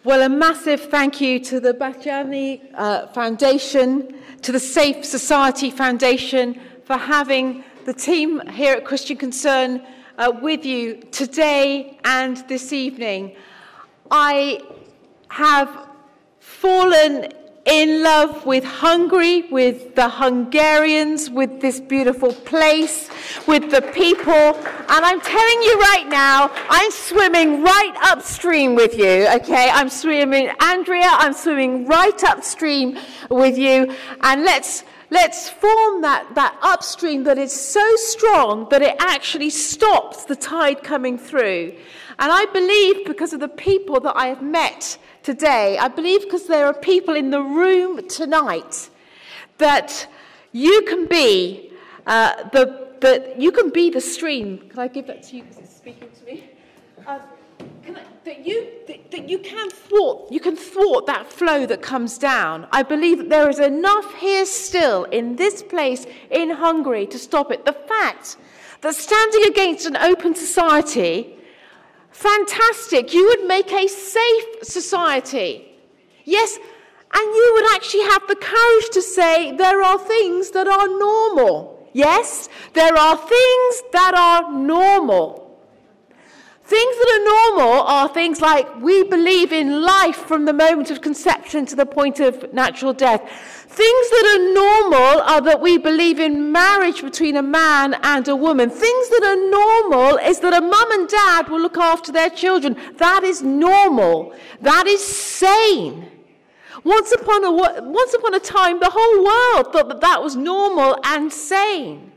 Well, a massive thank you to the Batthyány Foundation, to the Safe Society Foundation for having the team here at Christian Concern with you today and this evening. I have fallen in love with Hungary, with the Hungarians, with this beautiful place, with the people. And I'm telling you right now, I'm swimming right upstream with you, okay? I'm swimming, Andrea, I'm swimming right upstream with you. And let's form that upstream that is so strong that it actually stops the tide coming through. And I believe, because of the people that I have met today, I believe because there are people in the room tonight, that you can be the stream. Can I give that to you because it's speaking to me? That you can thwart that flow that comes down. I believe that there is enough here still in this place in Hungary to stop it. The fact that standing against an open society, fantastic, you would make a safe society. Yes, and you would actually have the courage to say there are things that are normal. Yes, there are things that are normal. Things that are normal are things like we believe in life from the moment of conception to the point of natural death. Things that are normal are that we believe in marriage between a man and a woman. Things that are normal is that a mum and dad will look after their children. That is normal. That is sane. Once upon a time, the whole world thought that was normal and sane.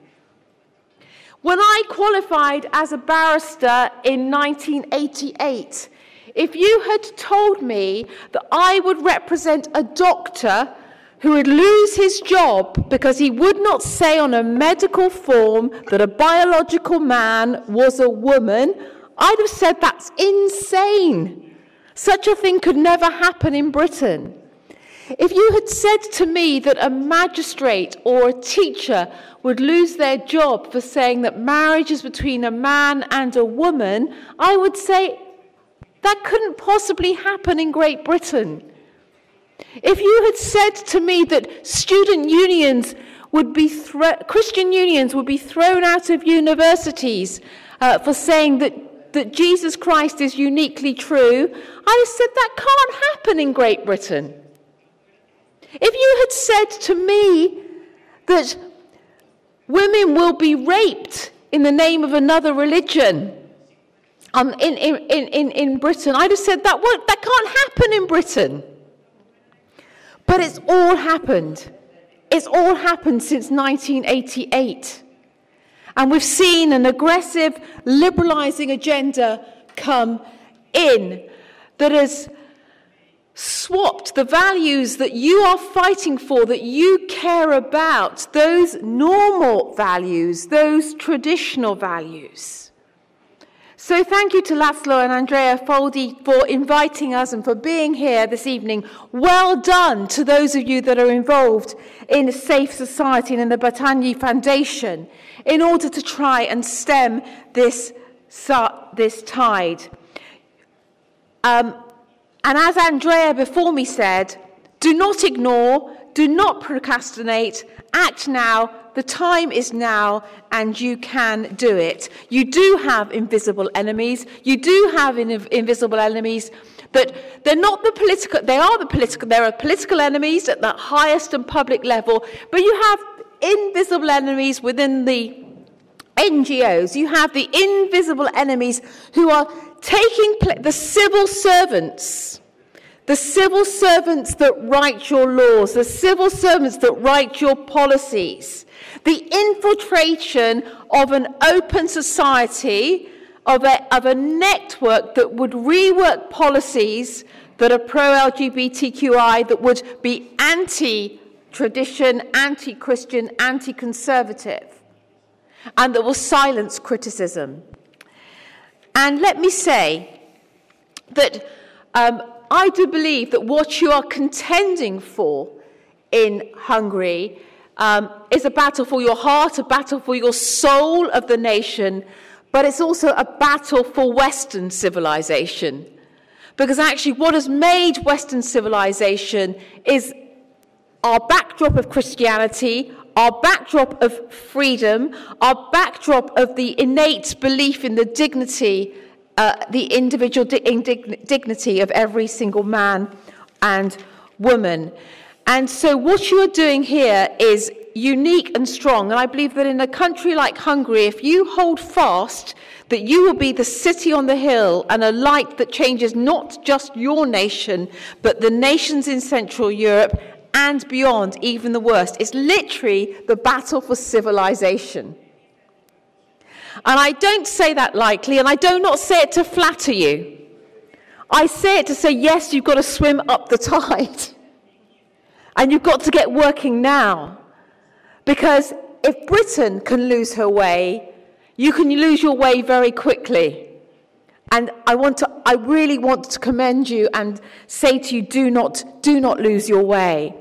When I qualified as a barrister in 1988, if you had told me that I would represent a doctor who would lose his job because he would not say on a medical form that a biological man was a woman, I'd have said that's insane. Such a thing could never happen in Britain. If you had said to me that a magistrate or a teacher would lose their job for saying that marriage is between a man and a woman, I would say that couldn't possibly happen in Great Britain. If you had said to me that student unions would be Christian unions would be thrown out of universities for saying that Jesus Christ is uniquely true, I'd have said that can't happen in Great Britain. If you had said to me that women will be raped in the name of another religion in Britain, I'd have said that can't happen in Britain. But it's all happened. It's all happened since 1988. And we've seen an aggressive liberalising agenda come in that has swapped the values that you are fighting for, that you care about, those normal values, those traditional values. So thank you to Laszlo and Andrea Foldi for inviting us and for being here this evening. Well done to those of you that are involved in a Safe Society and in the Batthyány Foundation in order to try and stem this tide. And as Andrea before me said, do not ignore, do not procrastinate, act now, the time is now, and you can do it. You do have invisible enemies, but they're not the political, there are political enemies at the highest and public level, but you have invisible enemies within the NGOs. You have the invisible enemies who are taking the civil servants that write your laws, the civil servants that write your policies, the infiltration of an open society, of a network that would rework policies that are pro-LGBTQI, that would be anti-tradition, anti-Christian, anti-conservative, and that will silence criticism. And let me say that I do believe that what you are contending for in Hungary is a battle for your heart, a battle for your soul of the nation, but it's also a battle for Western civilization. Because actually what has made Western civilization is our backdrop of Christianity, our backdrop of freedom, our backdrop of the innate belief in the dignity, the individual dignity of every single man and woman. And so what you are doing here is unique and strong. And I believe that in a country like Hungary, if you hold fast that you will be the city on the hill and a light that changes not just your nation, but the nations in Central Europe and beyond, even the worst. It's literally the battle for civilization. And I don't say that lightly, and I do not say it to flatter you. I say it to say, yes, you've got to swim up the tide. And you've got to get working now. Because if Britain can lose her way, you can lose your way very quickly. And I really want to commend you and say to you, do not lose your way.